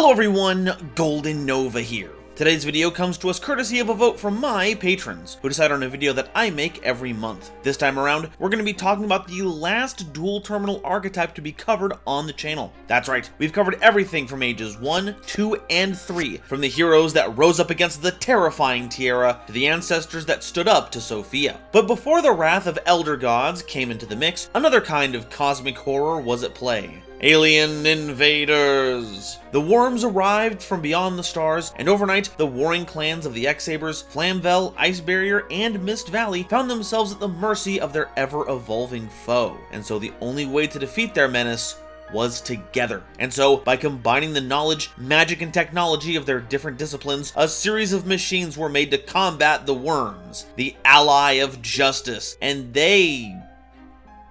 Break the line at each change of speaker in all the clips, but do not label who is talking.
Hello everyone, GoldenNova here. Today's video comes to us courtesy of a vote from my patrons, who decide on a video that I make every month. This time around, we're going to be talking about the last Duel Terminal archetype to be covered on the channel. That's right, we've covered everything from ages 1, 2, and 3, from the heroes that rose up against the terrifying Tiara, to the ancestors that stood up to Sophia. But before the wrath of Elder Gods came into the mix, another kind of cosmic horror was at play. Alien invaders! The worms arrived from beyond the stars, and overnight, the warring clans of the X-Sabers, Flamvel, Ice Barrier, and Mist Valley found themselves at the mercy of their ever-evolving foe. And so the only way to defeat their menace was together. And so, by combining the knowledge, magic, and technology of their different disciplines, a series of machines were made to combat the worms, the ally of justice, and they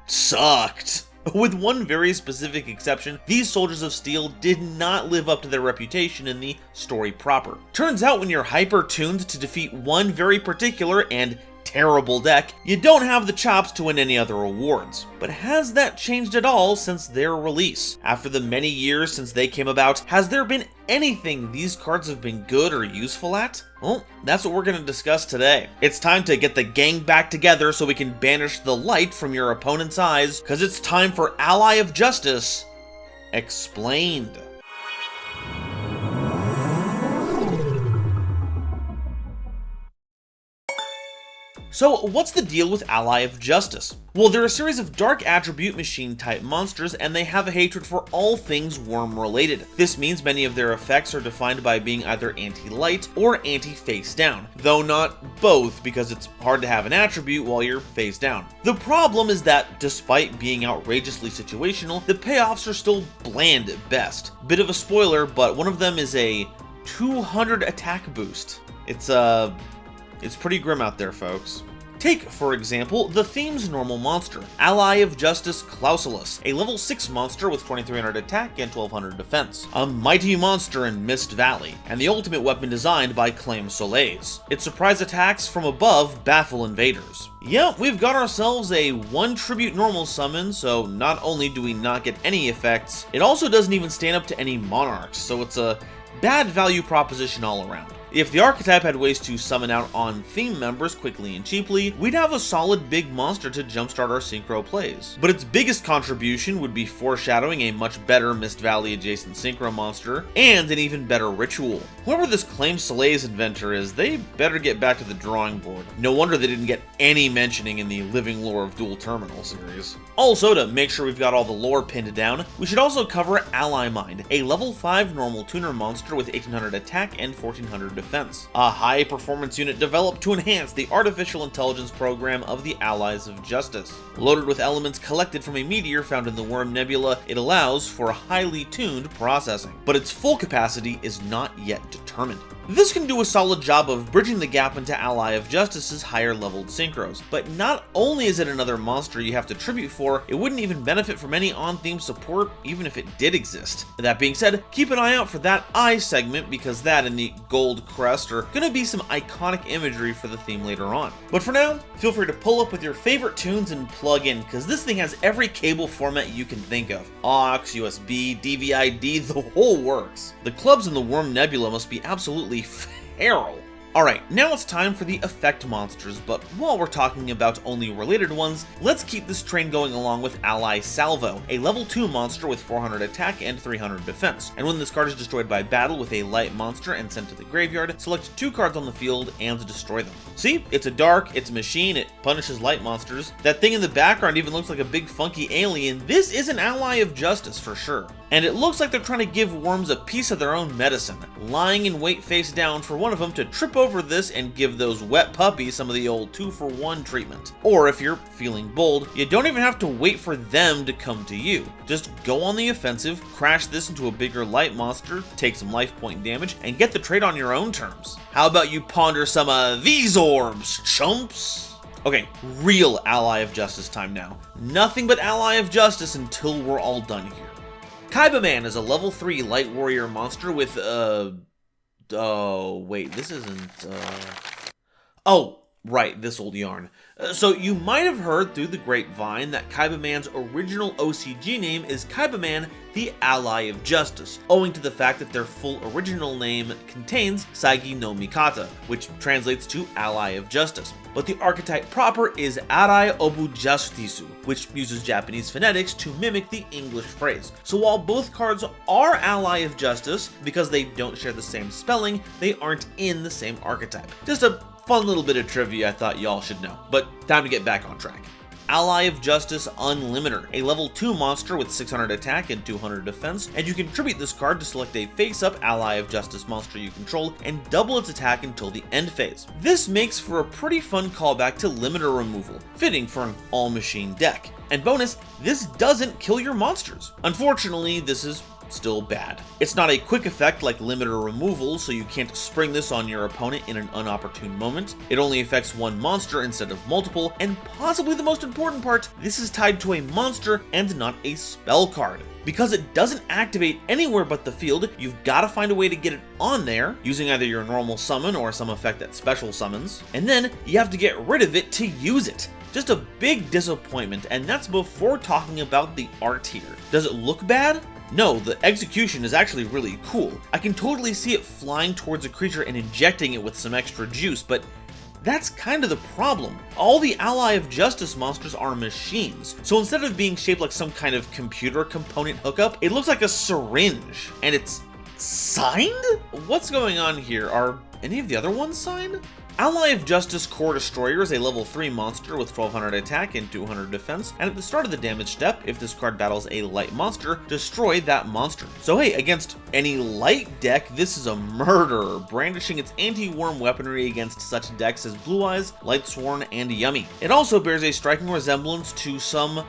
sucked. With one very specific exception, these soldiers of steel did not live up to their reputation in the story proper. Turns out when you're hyper-tuned to defeat one very particular and terrible deck, you don't have the chops to win any other awards. But has that changed at all since their release? After the many years since they came about, has there been anything these cards have been good or useful at? Well, that's what we're going to discuss today. It's time to get the gang back together so we can banish the light from your opponent's eyes, because it's time for Ally of Justice Explained. So what's the deal with Ally of Justice? Well, they're a series of dark attribute machine type monsters, and they have a hatred for all things worm related. This means many of their effects are defined by being either anti-light or anti-face down, though not both, because it's hard to have an attribute while you're face down. The problem is that despite being outrageously situational, the payoffs are still bland at best. Bit of a spoiler, but one of them is a 200 attack boost. It's pretty grim out there, folks. Take, for example, the theme's normal monster, Ally of Justice Clausulus, a level 6 monster with 2300 attack and 1200 defense. A mighty monster in Mist Valley, and the ultimate weapon designed by Claim Soleil's. Its surprise attacks from above baffle invaders. Yeah, we've got ourselves a 1 tribute normal summon, so not only do we not get any effects, it also doesn't even stand up to any monarchs, so it's a bad value proposition all around. If the archetype had ways to summon out on theme members quickly and cheaply, we'd have a solid big monster to jumpstart our Synchro plays. But its biggest contribution would be foreshadowing a much better Mist Valley adjacent Synchro monster, and an even better ritual. Whoever this Claim Soleil's inventor is, they better get back to the drawing board. No wonder they didn't get any mentioning in the Living Lore of Duel Terminal series. Also, to make sure we've got all the lore pinned down, we should also cover Ally Mind, a level 5 normal tuner monster with 1800 attack and 1400 defense. A high performance unit developed to enhance the artificial intelligence program of the Allies of Justice. Loaded with elements collected from a meteor found in the Worm Nebula, it allows for highly tuned processing, but its full capacity is not yet determined. This can do a solid job of bridging the gap into Ally of Justice's higher leveled synchros, but not only is it another monster you have to tribute for, it wouldn't even benefit from any on-theme support even if it did exist. That being said, keep an eye out for that eye segment, because that and the gold crest are gonna be some iconic imagery for the theme later on. But for now, feel free to pull up with your favorite tunes and plug in, because this thing has every cable format you can think of. aux, USB, DVI-D, the whole works. The clubs in the Worm Nebula must be absolutely feral. Alright, now it's time for the effect monsters, but while we're talking about only related ones, let's keep this train going along with Ally Salvo, a level 2 monster with 400 attack and 300 defense. And when this card is destroyed by battle with a light monster and sent to the graveyard, select 2 cards on the field and destroy them. See? It's a dark, it's a machine, it punishes light monsters. That thing in the background even looks like a big funky alien. This is an Ally of Justice for sure. And it looks like they're trying to give worms a piece of their own medicine, lying in wait face down for one of them to trip over this and give those wet puppies some of the old 2-for-1 treatment. Or if you're feeling bold, you don't even have to wait for them to come to you. Just go on the offensive, crash this into a bigger light monster, take some life point damage, and get the trade on your own terms. How about you ponder some of these orbs, chumps? Okay, real Ally of Justice time now. Nothing but Ally of Justice until we're all done here. Kaiba Man is a level 3 light warrior monster with, oh, wait, this isn't, oh, Right, this old yarn. So you might have heard through the grapevine that Kaibaman's original OCG name is Kaibaman, the Ally of Justice, owing to the fact that their full original name contains Saigi no Mikata, which translates to Ally of Justice. But the archetype proper is Arai Obu Justisu, which uses Japanese phonetics to mimic the English phrase. So while both cards are Ally of Justice, because they don't share the same spelling, they aren't in the same archetype. Just a fun little bit of trivia I thought y'all should know, but time to get back on track. Ally of Justice Unlimiter, a level 2 monster with 600 attack and 200 defense, and you can tribute this card to select a face-up Ally of Justice monster you control and double its attack until the end phase. This makes for a pretty fun callback to limiter removal, fitting for an all-machine deck. And bonus, this doesn't kill your monsters. Unfortunately, this is still bad. It's not a quick effect like limiter removal, so you can't spring this on your opponent in an unopportune moment. It only affects one monster instead of multiple, and possibly the most important part, this is tied to a monster and not a spell card. Because it doesn't activate anywhere but the field, you've got to find a way to get it on there, using either your normal summon or some effect that special summons, and then you have to get rid of it to use it. Just a big disappointment, and that's before talking about the art here. Does it look bad? No, the execution is actually really cool. I can totally see it flying towards a creature and injecting it with some extra juice, but that's kind of the problem. All the Ally of Justice monsters are machines, so instead of being shaped like some kind of computer component hookup, it looks like a syringe, and it's signed? What's going on here? Are any of the other ones signed? Ally of Justice Core Destroyer is a level 3 monster with 1200 attack and 200 defense, and at the start of the damage step, if this card battles a light monster, destroy that monster. So hey, against any light deck, this is a murderer, brandishing its anti-worm weaponry against such decks as Blue Eyes, Lightsworn, and Yummy. It also bears a striking resemblance to some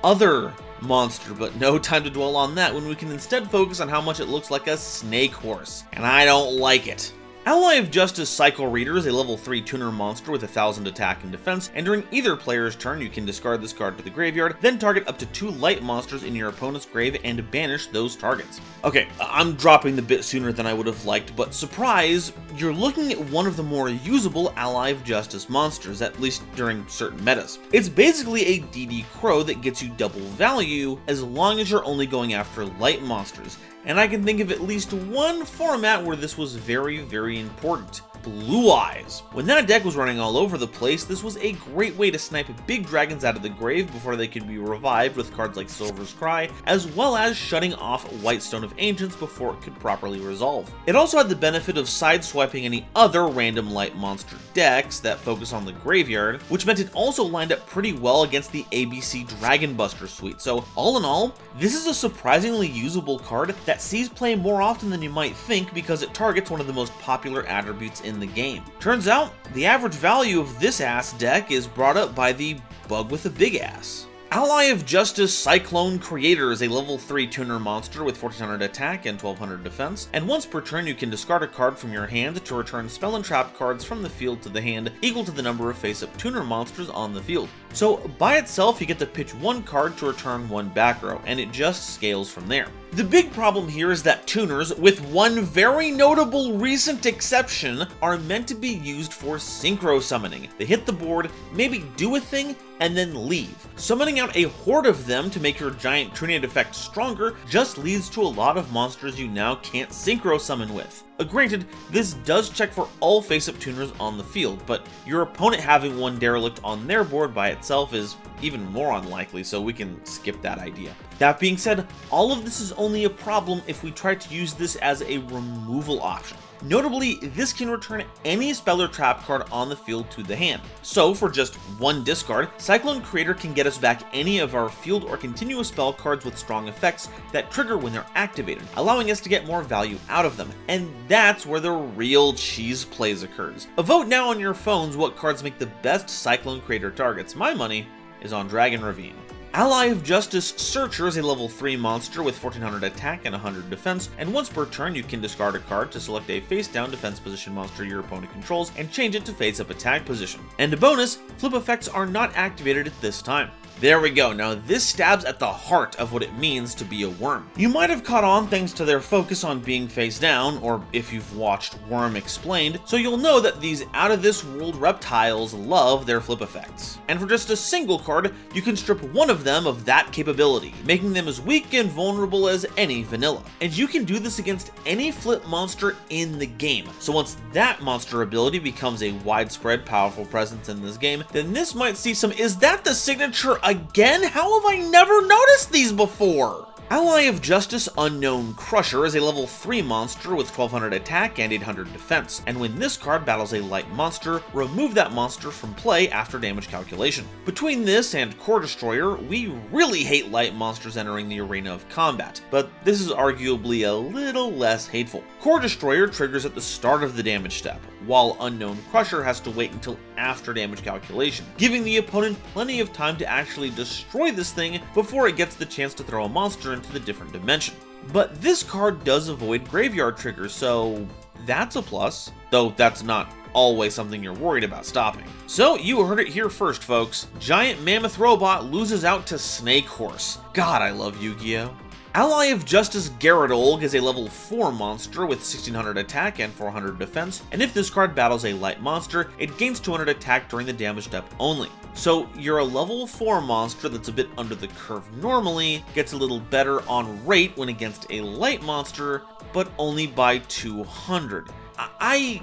other monster, but no time to dwell on that when we can instead focus on how much it looks like a snake horse, and I don't like it. Ally of Justice Cycle Reader is a level 3 tuner monster with 1000 attack and defense, and during either player's turn you can discard this card to the graveyard, then target up to 2 light monsters in your opponent's grave and banish those targets. Okay, I'm dropping the bit sooner than I would have liked, but surprise, you're looking at one of the more usable Ally of Justice monsters, at least during certain metas. It's basically a DD Crow that gets you double value as long as you're only going after light monsters. And I can think of at least one format where this was very, very important. Blue Eyes. When that deck was running all over the place, this was a great way to snipe big dragons out of the grave before they could be revived with cards like Silver's Cry, as well as shutting off Whitestone of Ancients before it could properly resolve. It also had the benefit of sideswiping any other random light monster decks that focus on the graveyard, which meant it also lined up pretty well against the ABC Dragon Buster suite. So all in all, this is a surprisingly usable card that sees play more often than you might think because it targets one of the most popular attributes in the game. Turns out, the average value of this ass deck is brought up by the bug with a big ass. Ally of Justice Cyclone Creator is a level 3 tuner monster with 1400 attack and 1200 defense, and once per turn you can discard a card from your hand to return spell and trap cards from the field to the hand equal to the number of face-up tuner monsters on the field. So by itself you get to pitch one card to return one back row, and it just scales from there. The big problem here is that tuners, with one very notable recent exception, are meant to be used for synchro summoning. They hit the board, maybe do a thing, and then leave. Summoning out a horde of them to make your giant Trinity effect stronger just leads to a lot of monsters you now can't synchro summon with. Granted, this does check for all face-up tuners on the field, but your opponent having one derelict on their board by itself is even more unlikely, so we can skip that idea. That being said, all of this is only a problem if we try to use this as a removal option. Notably, this can return any spell or trap card on the field to the hand. So for just one discard, Cyclone Creator can get us back any of our field or continuous spell cards with strong effects that trigger when they're activated, allowing us to get more value out of them. And that's where the real cheese plays occurs. Vote now on your phones what cards make the best Cyclone Creator targets. My money is on Dragon Ravine. Ally of Justice Searcher is a level 3 monster with 1400 attack and 100 defense, and once per turn you can discard a card to select a face-down defense position monster your opponent controls and change it to face-up attack position. And a bonus, flip effects are not activated at this time. There we go. Now this stabs at the heart of what it means to be a worm. You might have caught on thanks to their focus on being face down, or if you've watched Worm Explained, so you'll know that these out-of-this-world reptiles love their flip effects. And for just a single card, you can strip one of them of that capability, making them as weak and vulnerable as any vanilla. And you can do this against any flip monster in the game. So once that monster ability becomes a widespread, powerful presence in this game, then this might see some "is that the signature again? How have I never noticed these before?" Ally of Justice Unknown Crusher is a level 3 monster with 1200 attack and 800 defense, and when this card battles a light monster, remove that monster from play after damage calculation. Between this and Core Destroyer, we really hate light monsters entering the arena of combat, but this is arguably a little less hateful. Core Destroyer triggers at the start of the damage step, while Unknown Crusher has to wait until after damage calculation, giving the opponent plenty of time to actually destroy this thing before it gets the chance to throw a monster into the different dimension. But this card does avoid graveyard triggers, so that's a plus, though that's not always something you're worried about stopping. So you heard it here first, folks. Giant Mammoth Robot loses out to Snake Horse. God, I love Yu-Gi-Oh! Ally of Justice Gyarados is a level 4 monster with 1600 attack and 400 defense, and if this card battles a light monster, it gains 200 attack during the damage step only. So you're a level 4 monster that's a bit under the curve normally, gets a little better on rate when against a light monster, but only by 200. I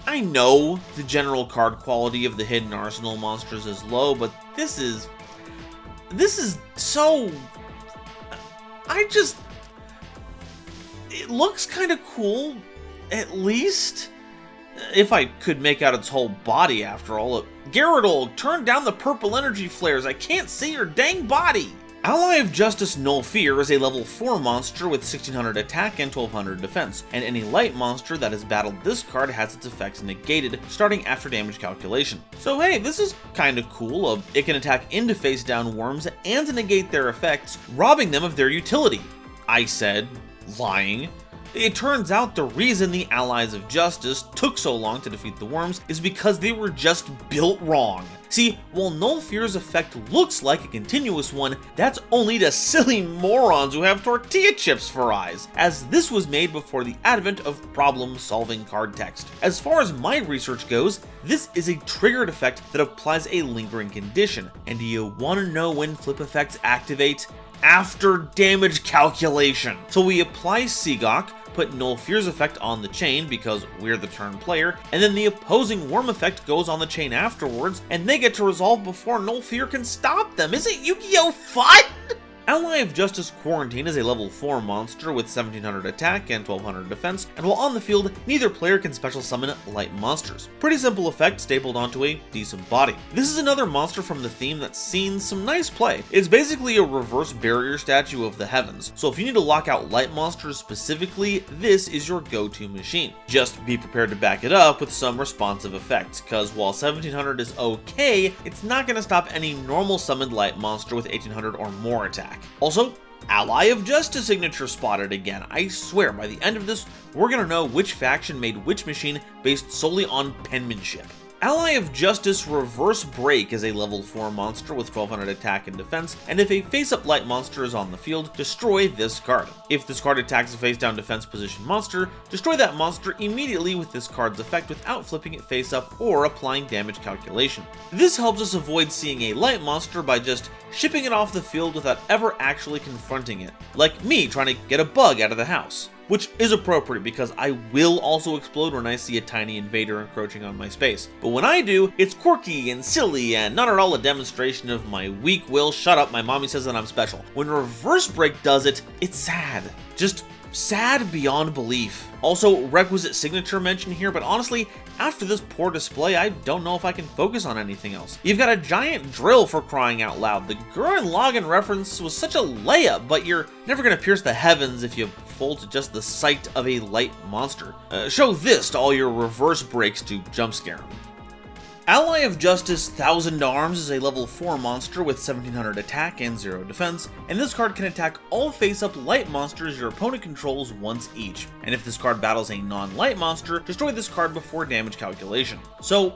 know the general card quality of the Hidden Arsenal monsters is low, but this is so... it looks kind of cool, at least. If I could make out its whole body, after all. Gyarados, turn down the purple energy flares, I can't see your dang body! Ally of Justice Null Fear is a level 4 monster with 1600 attack and 1200 defense, and any light monster that has battled this card has its effects negated, starting after damage calculation. So hey, this is kinda cool. It can attack into face down worms and negate their effects, robbing them of their utility. I said, lying. It turns out the reason the Allies of Justice took so long to defeat the worms is because they were just built wrong. See, while Null Fear's effect looks like a continuous one, that's only to silly morons who have tortilla chips for eyes, as this was made before the advent of problem-solving card text. As far as my research goes, this is a triggered effect that applies a lingering condition, and do you want to know when flip effects activate? After damage calculation. So we apply Seagok, put Null Fear's effect on the chain because we're the turn player, and then the opposing worm effect goes on the chain afterwards, and they get to resolve before Null Fear can stop them. Isn't Yu-Gi-Oh fun? Ally of Justice Quarantine is a level 4 monster with 1700 attack and 1200 defense, and while on the field, neither player can special summon light monsters. Pretty simple effect stapled onto a decent body. This is another monster from the theme that's seen some nice play. It's basically a reverse barrier statue of the heavens, so if you need to lock out light monsters specifically, this is your go-to machine. Just be prepared to back it up with some responsive effects, cause while 1700 is okay, it's not gonna stop any normal summoned light monster with 1800 or more attack. Also, Ally of Justice signature spotted again. I swear, by the end of this, we're gonna know which faction made which machine based solely on penmanship. Ally of Justice Reverse Break is a level 4 monster with 1200 attack and defense, and if a face-up light monster is on the field, destroy this card. If this card attacks a face-down defense position monster, destroy that monster immediately with this card's effect without flipping it face-up or applying damage calculation. This helps us avoid seeing a light monster by just shipping it off the field without ever actually confronting it, like me trying to get a bug out of the house. Which is appropriate because I will also explode when I see a tiny invader encroaching on my space. But when I do, it's quirky and silly and not at all a demonstration of my weak will. Shut up, my mommy says that I'm special. When Reverse Break does it, it's sad. Just sad beyond belief. Also, requisite signature mention here, but honestly, after this poor display, I don't know if I can focus on anything else. You've got a giant drill, for crying out loud. The Gurren Lagann reference was such a layup, but you're never gonna pierce the heavens if you fold to just the sight of a light monster. Show this to all your reverse breaks to jump scare them. Ally of Justice Thousand Arms is a level 4 monster with 1700 attack and 0 defense, and this card can attack all face-up light monsters your opponent controls once each. And if this card battles a non-light monster, destroy this card before damage calculation. So,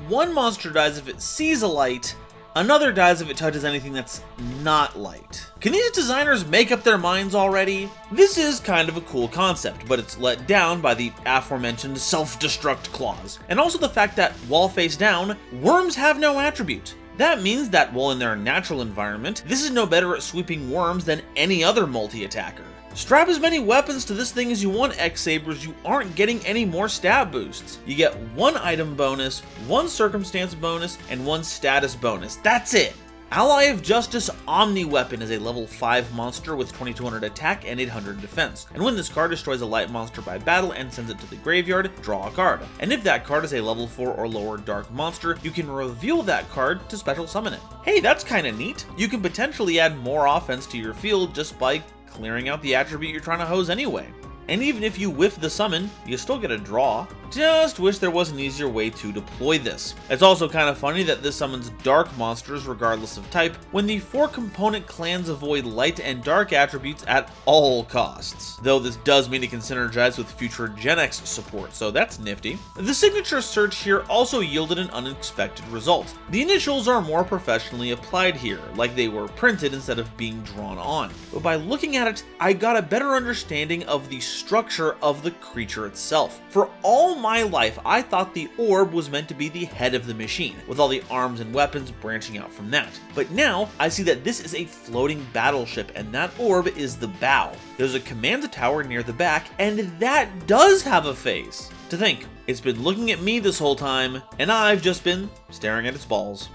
one monster dies if it sees a light, Another dies if it touches anything that's not light. Can these designers make up their minds already? This is kind of a cool concept, but it's let down by the aforementioned self-destruct clause, and also the fact that, while face down, worms have no attribute. That means that while in their natural environment, this is no better at sweeping worms than any other multi-attacker. Strap as many weapons to this thing as you want, X-Sabers, you aren't getting any more stab boosts. You get 1 item bonus, 1 circumstance bonus, and 1 status bonus. That's it! Ally of Justice Omni Weapon is a level 5 monster with 2200 attack and 800 defense, and when this card destroys a light monster by battle and sends it to the graveyard, draw a card. And if that card is a level 4 or lower dark monster, you can reveal that card to special summon it. Hey, that's kinda neat! You can potentially add more offense to your field just by clearing out the attribute you're trying to hose anyway. And even if you whiff the summon, you still get a draw. Just wish there was an easier way to deploy this. It's also kind of funny that this summons dark monsters regardless of type, when the 4 component clans avoid light and dark attributes at all costs. Though this does mean it can synergize with future Gen X support, so that's nifty. The signature search here also yielded an unexpected result. The initials are more professionally applied here, like they were printed instead of being drawn on. But by looking at it, I got a better understanding of the structure of the creature itself. For all my life, I thought the orb was meant to be the head of the machine, with all the arms and weapons branching out from that. But now, I see that this is a floating battleship, and that orb is the bow. There's a command tower near the back, and that does have a face. To think, it's been looking at me this whole time, and I've just been staring at its balls.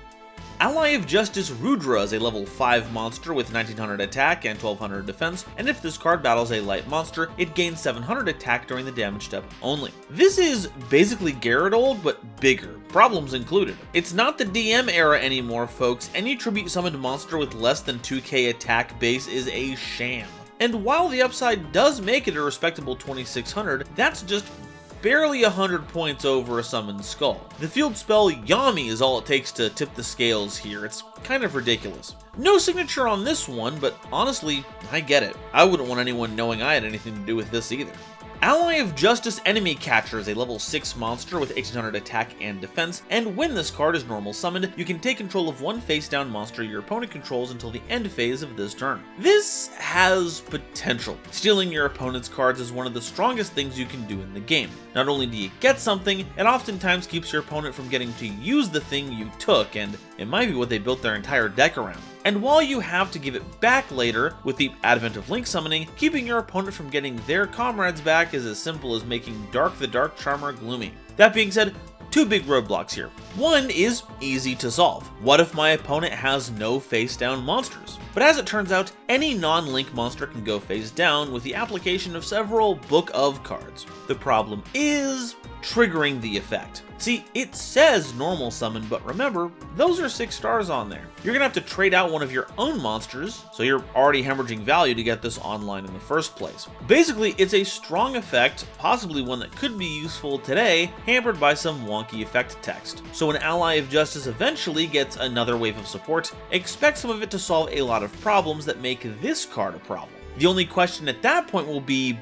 Ally of Justice Rudra is a level 5 monster with 1900 attack and 1200 defense, and if this card battles a light monster, it gains 700 attack during the damage step only. This is basically Gyarados, but bigger, problems included. It's not the DM era anymore, folks. Any tribute summoned monster with less than 2k attack base is a sham. And while the upside does make it a respectable 2600, that's just barely 100 points over a summoned skull. The field spell Yami is all it takes to tip the scales here. It's kind of ridiculous. No signature on this one, but honestly, I get it. I wouldn't want anyone knowing I had anything to do with this either. Ally of Justice Enemy Catcher is a level 6 monster with 1800 attack and defense, and when this card is normal summoned, you can take control of 1 face-down monster your opponent controls until the end phase of this turn. This has potential. Stealing your opponent's cards is one of the strongest things you can do in the game. Not only do you get something, it oftentimes keeps your opponent from getting to use the thing you took, and it might be what they built their entire deck around. And while you have to give it back later, with the advent of Link summoning, keeping your opponent from getting their comrades back is as simple as making Dark the Dark Charmer gloomy. That being said, 2 big roadblocks here. One is easy to solve. What if my opponent has no face-down monsters? But as it turns out, any non-Link monster can go face-down with the application of several Book of cards. The problem is triggering the effect. See, it says normal summon, but remember, those are 6 stars on there. You're gonna have to trade out one of your own monsters, so you're already hemorrhaging value to get this online in the first place. Basically, it's a strong effect, possibly one that could be useful today, hampered by some wonky effect text. So when Ally of Justice eventually gets another wave of support, expect some of it to solve a lot of problems that make this card a problem. The only question at that point will be,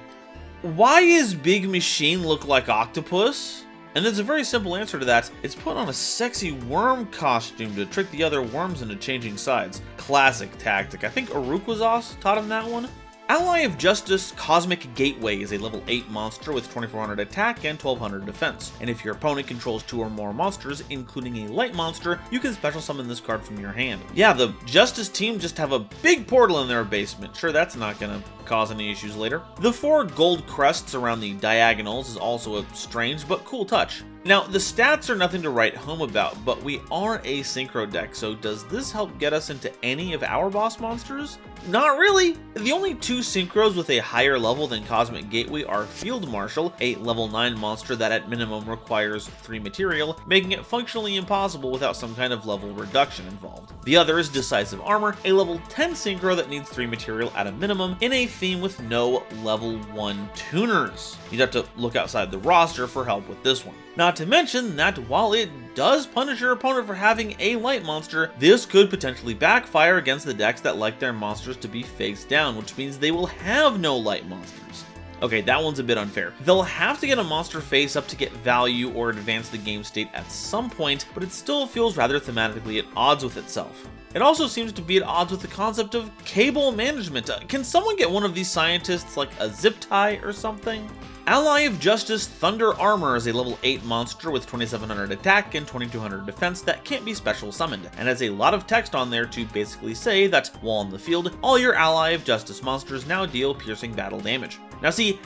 why is Big Machine look like Octopus? And there's a very simple answer to that. It's put on a sexy worm costume to trick the other worms into changing sides. Classic tactic. I think Arukwazos taught him that one. Ally of Justice Cosmic Gateway is a level 8 monster with 2400 attack and 1200 defense, and if your opponent controls 2 or more monsters, including a light monster, you can special summon this card from your hand. Yeah, the Justice team just have a big portal in their basement. Sure, that's not gonna cause any issues later. The 4 gold crests around the diagonals is also a strange but cool touch. Now, the stats are nothing to write home about, but we are a Synchro deck, so does this help get us into any of our boss monsters? Not really! The only 2 Synchros with a higher level than Cosmic Gateway are Field Marshal, a level 9 monster that at minimum requires 3 material, making it functionally impossible without some kind of level reduction involved. The other is Decisive Armor, a level 10 Synchro that needs 3 material at a minimum, in a theme with no level 1 tuners. You'd have to look outside the roster for help with this one. Not to mention that while it does punish your opponent for having a light monster, this could potentially backfire against the decks that like their monsters to be face down, which means they will have no light monsters. Okay, that one's a bit unfair. They'll have to get a monster face up to get value or advance the game state at some point, but it still feels rather thematically at odds with itself. It also seems to be at odds with the concept of cable management. Can someone get one of these scientists like a zip tie or something? Ally of Justice Thunder Armor is a level 8 monster with 2700 attack and 2200 defense that can't be special summoned, and has a lot of text on there to basically say that, while in the field, all your Ally of Justice monsters now deal piercing battle damage. Now see,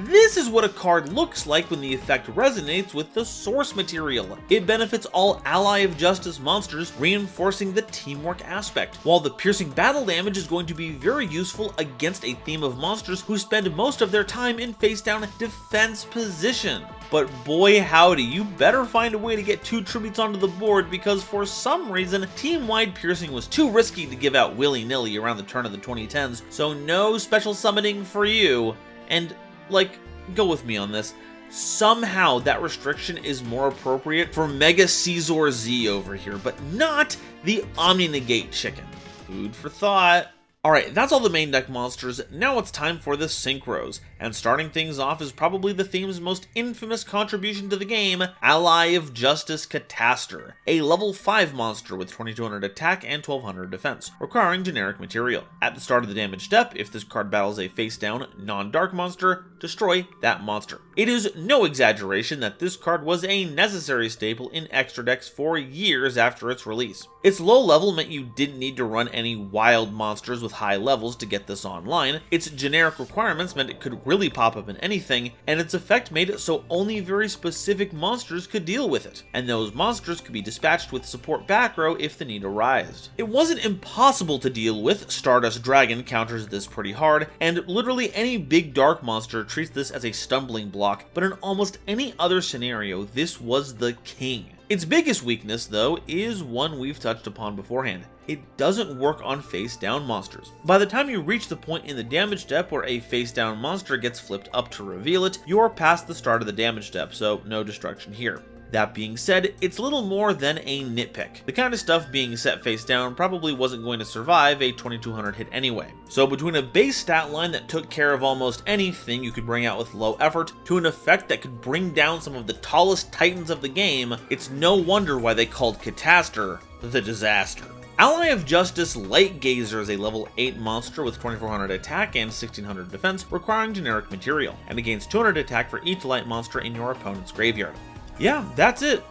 this is what a card looks like when the effect resonates with the source material. It benefits all Ally of Justice monsters, reinforcing the teamwork aspect, while the piercing battle damage is going to be very useful against a theme of monsters who spend most of their time in face-down defense position. But boy howdy, you better find a way to get 2 tributes onto the board, because for some reason, team-wide piercing was too risky to give out willy-nilly around the turn of the 2010s, so no special summoning for you. And like, go with me on this, somehow that restriction is more appropriate for Mega Caesar Z over here, but not the Omni Negate chicken. Food for thought. Alright, that's all the main deck monsters. Now it's time for the Synchros, and starting things off is probably the theme's most infamous contribution to the game, Ally of Justice Cataster, a level 5 monster with 2200 attack and 1200 defense, requiring generic material. At the start of the damage step, if this card battles a face-down, non-dark monster, destroy that monster. It is no exaggeration that this card was a necessary staple in extra decks for years after its release. Its low level meant you didn't need to run any wild monsters with high levels to get this online, its generic requirements meant it could really pop up in anything, and its effect made it so only very specific monsters could deal with it, and those monsters could be dispatched with support back row if the need arose. It wasn't impossible to deal with, Stardust Dragon counters this pretty hard, and literally any big dark monster treats this as a stumbling block, but in almost any other scenario, this was the king. Its biggest weakness, though, is one we've touched upon beforehand. It doesn't work on face-down monsters. By the time you reach the point in the damage step where a face-down monster gets flipped up to reveal it, you're past the start of the damage step, so no destruction here. That being said, it's little more than a nitpick. The kind of stuff being set face down probably wasn't going to survive a 2200 hit anyway. So between a base stat line that took care of almost anything you could bring out with low effort, to an effect that could bring down some of the tallest titans of the game, it's no wonder why they called Cataster the disaster. Ally of Justice Light Gazer is a level 8 monster with 2400 attack and 1600 defense, requiring generic material, and it gains 200 attack for each light monster in your opponent's graveyard. Yeah, that's it.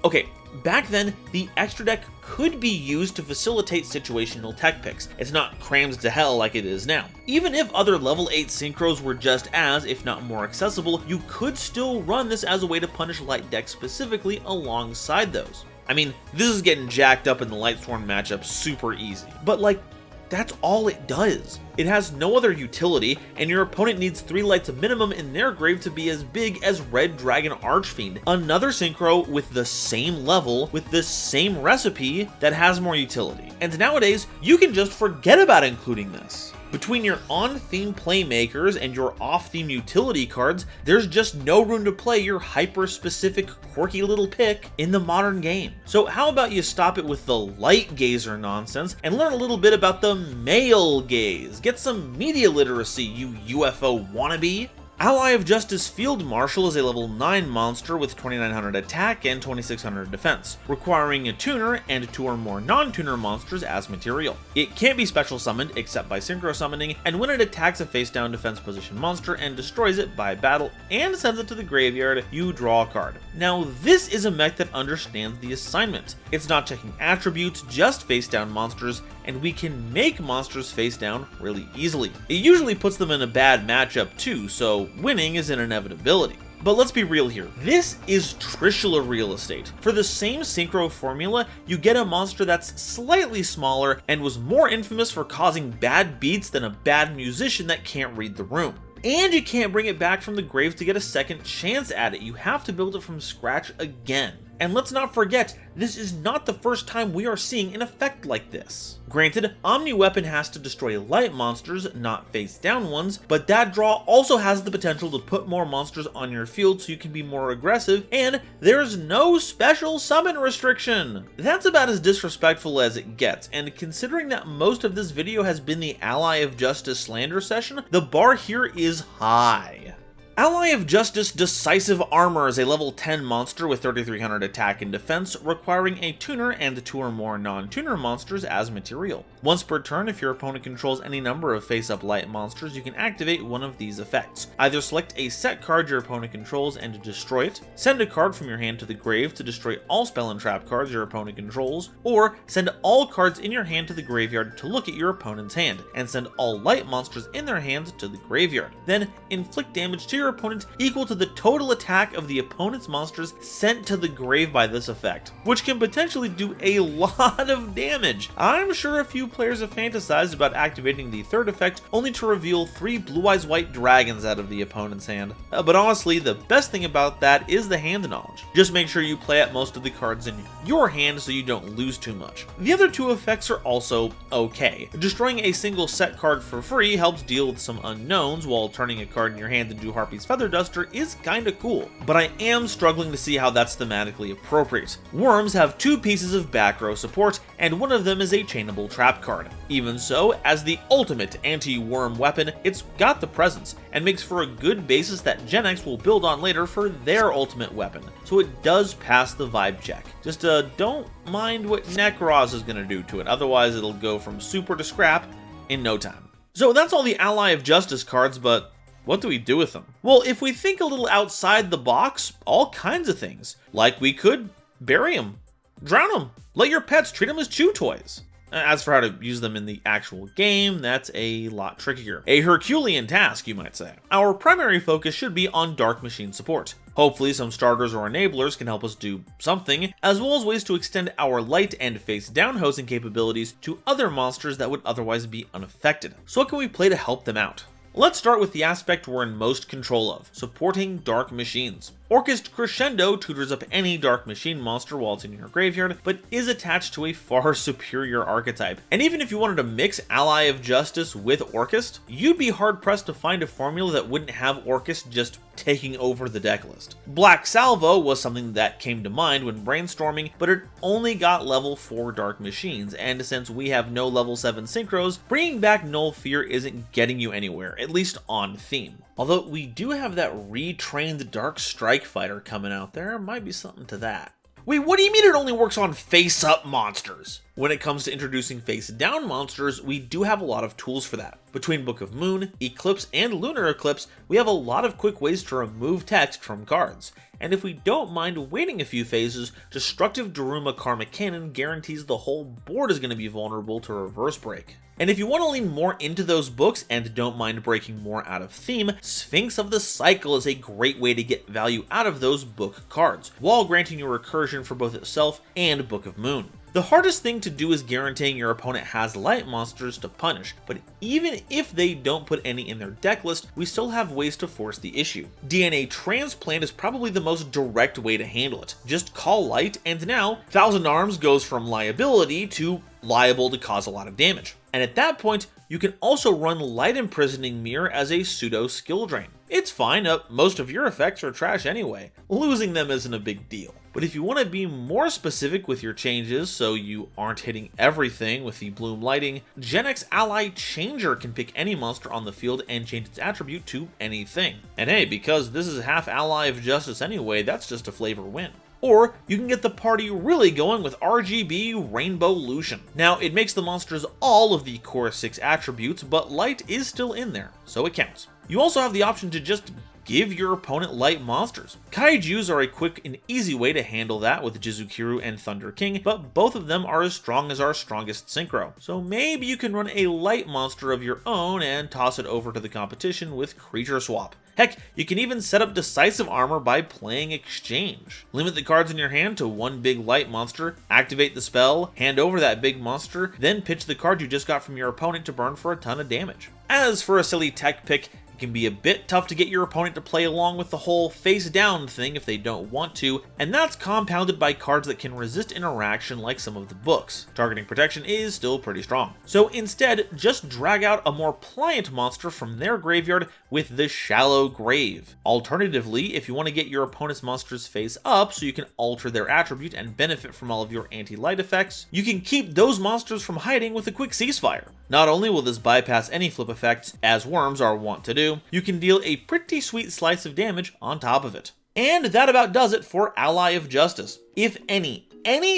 Okay, back then, the extra deck could be used to facilitate situational tech picks. It's not crammed to hell like it is now. Even if other level 8 synchros were just as, if not more accessible, you could still run this as a way to punish light decks specifically alongside those. I mean, this is getting jacked up in the Lightsworn matchup super easy, but like, that's all it does. It has no other utility, and your opponent needs 3 lights minimum in their grave to be as big as Red Dragon Archfiend, another synchro with the same level, with the same recipe that has more utility. And nowadays, you can just forget about including this. Between your on-theme playmakers and your off-theme utility cards, there's just no room to play your hyper-specific, quirky little pick in the modern game. So how about you stop it with the light gazer nonsense and learn a little bit about the male gaze? Get some media literacy, you UFO wannabe! Ally of Justice Field Marshal is a level 9 monster with 2900 attack and 2600 defense, requiring a tuner and 2 or more non-tuner monsters as material. It can't be special summoned except by synchro summoning, and when it attacks a face-down defense position monster and destroys it by battle and sends it to the graveyard, you draw a card. Now this is a mech that understands the assignment. It's not checking attributes, just face-down monsters, and we can make monsters face down really easily. It usually puts them in a bad matchup too, so winning is an inevitability. But let's be real here, this is Trishula real estate. For the same synchro formula, you get a monster that's slightly smaller and was more infamous for causing bad beats than a bad musician that can't read the room. And you can't bring it back from the grave to get a second chance at it, you have to build it from scratch again. And let's not forget, this is not the first time we are seeing an effect like this. Granted, Omni Weapon has to destroy light monsters, not face down ones, but that draw also has the potential to put more monsters on your field so you can be more aggressive, and there's no special summon restriction! That's about as disrespectful as it gets, and considering that most of this video has been the Ally of Justice slander session, the bar here is high. Ally of Justice Decisive Armor is a level 10 monster with 3300 attack and defense, requiring a tuner and 2 or more non-tuner monsters as material. Once per turn, if your opponent controls any number of face-up light monsters, you can activate one of these effects. Either select a set card your opponent controls and destroy it, send a card from your hand to the grave to destroy all spell and trap cards your opponent controls, or send all cards in your hand to the graveyard to look at your opponent's hand, and send all light monsters in their hands to the graveyard. Then inflict damage to your opponent equal to the total attack of the opponent's monsters sent to the grave by this effect, which can potentially do a lot of damage. I'm sure a few players have fantasized about activating the third effect only to reveal 3 Blue Eyes White dragons out of the opponent's hand. But honestly, the best thing about that is the hand knowledge. Just make sure you play out most of the cards in your hand so you don't lose too much. The other 2 effects are also okay. Destroying a single set card for free helps deal with some unknowns, while turning a card in your hand into Harpy's Feather Duster is kinda cool, but I am struggling to see how that's thematically appropriate. Worms have 2 pieces of back row support, and one of them is a chainable trap card. Even so, as the ultimate anti-worm weapon, it's got the presence, and makes for a good basis that Gen X will build on later for their ultimate weapon, so it does pass the vibe check. Just don't mind what Necroz is gonna do to it, otherwise it'll go from super to scrap in no time. So that's all the Ally of Justice cards, but what do we do with them? Well, if we think a little outside the box, all kinds of things. Like we could bury them, drown them, let your pets treat them as chew toys. As for how to use them in the actual game, that's a lot trickier. A Herculean task, you might say. Our primary focus should be on Dark Machine support. Hopefully some starters or enablers can help us do something, as well as ways to extend our light and face down hosing capabilities to other monsters that would otherwise be unaffected. So what can we play to help them out? Let's start with the aspect we're in most control of, supporting Dark Machines. Orchest Crescendo tutors up any Dark Machine monster while it's in your graveyard, but is attached to a far superior archetype. And even if you wanted to mix Ally of Justice with Orchest, you'd be hard-pressed to find a formula that wouldn't have Orchest just taking over the deck list. Black Salvo was something that came to mind when brainstorming, but it only got level 4 Dark Machines, and since we have no level 7 Synchros, bringing back Null Fear isn't getting you anywhere, at least on theme. Although we do have that retrained Dark Strike fighter coming out, there might be something to that. Wait, what do you mean it only works on face-up monsters? When it comes to introducing face-down monsters, we do have a lot of tools for that. Between Book of Moon, Eclipse, and Lunar Eclipse, we have a lot of quick ways to remove text from cards. And if we don't mind waiting a few phases, Destructive Daruma Karmic Cannon guarantees the whole board is going to be vulnerable to reverse break. And if you want to lean more into those books and don't mind breaking more out of theme, Sphinx of the Cycle is a great way to get value out of those book cards, while granting you recursion for both itself and Book of Moon. The hardest thing to do is guaranteeing your opponent has light monsters to punish, but even if they don't put any in their deck list, we still have ways to force the issue. DNA Transplant is probably the most direct way to handle it. Just call light, and now Thousand Arms goes from liability to liable to cause a lot of damage. And at that point, you can also run Light Imprisoning Mirror as a pseudo skill drain. It's fine, most of your effects are trash anyway. Losing them isn't a big deal. But if you want to be more specific with your changes so you aren't hitting everything with the Bloom Lighting, Gen X Ally Changer can pick any monster on the field and change its attribute to anything. And hey, because this is half Ally of Justice anyway, that's just a flavor win. Or you can get the party really going with RGB Rainbow Lucian. Now, it makes the monsters all of the core 6 attributes, but light is still in there, so it counts. You also have the option to just give your opponent light monsters. Kaijus are a quick and easy way to handle that with Jizukiru and Thunder King, but both of them are as strong as our strongest Synchro. So maybe you can run a light monster of your own and toss it over to the competition with Creature Swap. Heck, you can even set up Decisive Armor by playing Exchange. Limit the cards in your hand to one big light monster, activate the spell, hand over that big monster, then pitch the card you just got from your opponent to burn for a ton of damage. As for a silly tech pick, it can be a bit tough to get your opponent to play along with the whole face down thing if they don't want to, and that's compounded by cards that can resist interaction like some of the books. Targeting protection is still pretty strong. So instead, just drag out a more pliant monster from their graveyard with the Shallow Grave. Alternatively, if you want to get your opponent's monsters face up so you can alter their attribute and benefit from all of your anti-light effects, you can keep those monsters from hiding with a quick ceasefire. Not only will this bypass any flip effects, as worms are wont to do, do, you can deal a pretty sweet slice of damage on top of it. And that about does it for Ally of Justice. If any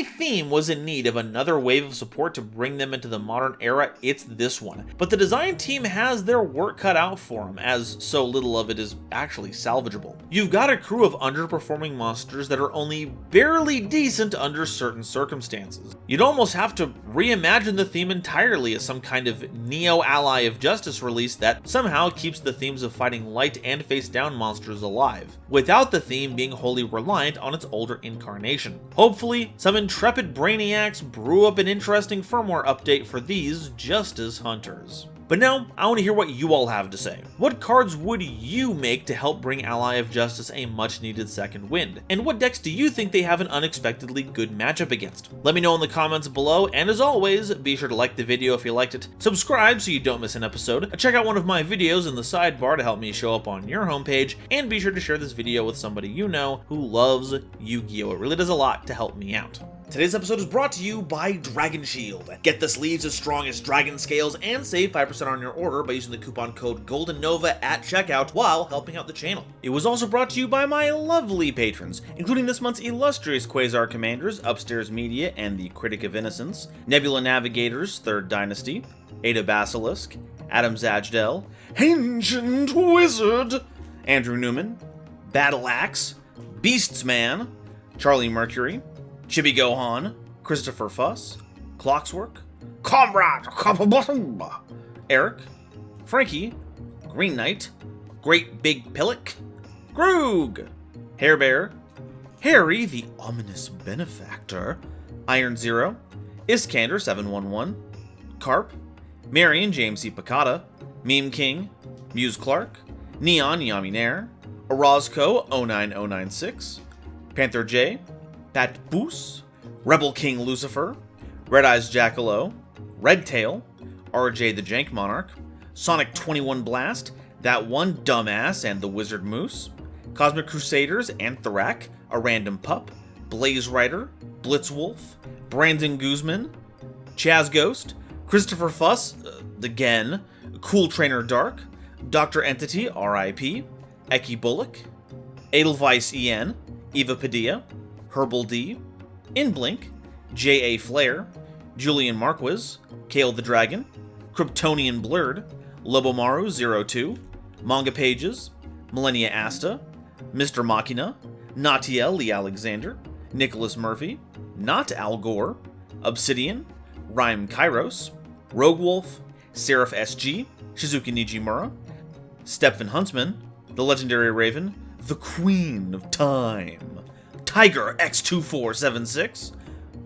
theme was in need of another wave of support to bring them into the modern era, it's this one. But the design team has their work cut out for them, as so little of it is actually salvageable. You've got a crew of underperforming monsters that are only barely decent under certain circumstances. You'd almost have to reimagine the theme entirely as some kind of neo-Ally of Justice release that somehow keeps the themes of fighting light and face-down monsters alive, without the theme being wholly reliant on its older incarnation. Hopefully, some intrepid brainiacs brew up an interesting firmware update for these Justice Hunters. But now, I want to hear what you all have to say. What cards would you make to help bring Ally of Justice a much needed second wind? And what decks do you think they have an unexpectedly good matchup against? Let me know in the comments below, and as always, be sure to like the video if you liked it, subscribe so you don't miss an episode, check out one of my videos in the sidebar to help me show up on your homepage, and be sure to share this video with somebody you know who loves Yu-Gi-Oh! It really does a lot to help me out. Today's episode is brought to you by Dragon Shield. Get the sleeves as strong as dragon scales and save 5% on your order by using the coupon code GoldenNova at checkout while helping out the channel. It was also brought to you by my lovely patrons, including this month's illustrious Quasar Commanders, Upstairs Media and the Critic of Innocence, Nebula Navigators, 3rd Dynasty, Ada Basilisk, Adam Zajdel, Ancient Wizard, Andrew Newman, Battle Axe, Beastsman, Charlie Mercury, Chibi Gohan, Christopher Fuss, Clockswork, Comrade, Eric, Frankie, Green Knight, Great Big Pillock, Groog, Hairbear, Harry the Ominous Benefactor, Iron Zero, Iskander 711, Carp, Marion James C. Picata, Meme King, Muse Clark, Neon Yaminair, Orozco 09096, Panther J, Pat Boos, Rebel King Lucifer, Red Eyes Jackalow, Redtail, RJ the Jank Monarch, Sonic 21 Blast, That One Dumbass and the Wizard Moose, Cosmic Crusaders Anthrak, A Random Pup, Blaze Rider, Blitzwolf, Brandon Guzman, Chaz Ghost, Christopher Fuss, again, Cool Trainer Dark, Dr. Entity, RIP, Eki Bullock, Edelweiss EN, Eva Padilla, Herbal D, Inblink, J.A. Flair, Julian Marquez, Kale the Dragon, Kryptonian Blurred, Lobomaru 02, Manga Pages, Millennia Asta, Mr. Machina, Natiel Lee Alexander, Nicholas Murphy, Not Al Gore, Obsidian, Rhyme Kairos, Rogue Wolf, Seraph SG, Shizuki Nijimura, Stephen Huntsman, The Legendary Raven, The Queen of Time, Tiger X2476,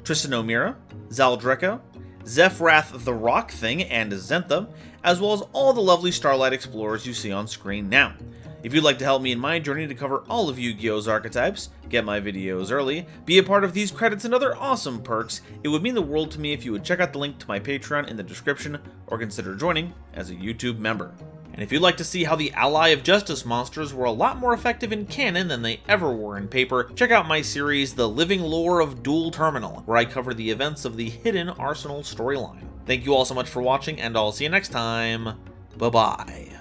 Tristan O'Meara, Zaldreka, Zephrath the Rock Thing, and Zentha, as well as all the lovely Starlight Explorers you see on screen now. If you'd like to help me in my journey to cover all of Yu-Gi-Oh's archetypes, get my videos early, be a part of these credits and other awesome perks, it would mean the world to me if you would check out the link to my Patreon in the description or consider joining as a YouTube member. And if you'd like to see how the Ally of Justice monsters were a lot more effective in canon than they ever were in paper, check out my series The Living Lore of Duel Terminal, where I cover the events of the Hidden Arsenal storyline. Thank you all so much for watching, and I'll see you next time. Bye-bye.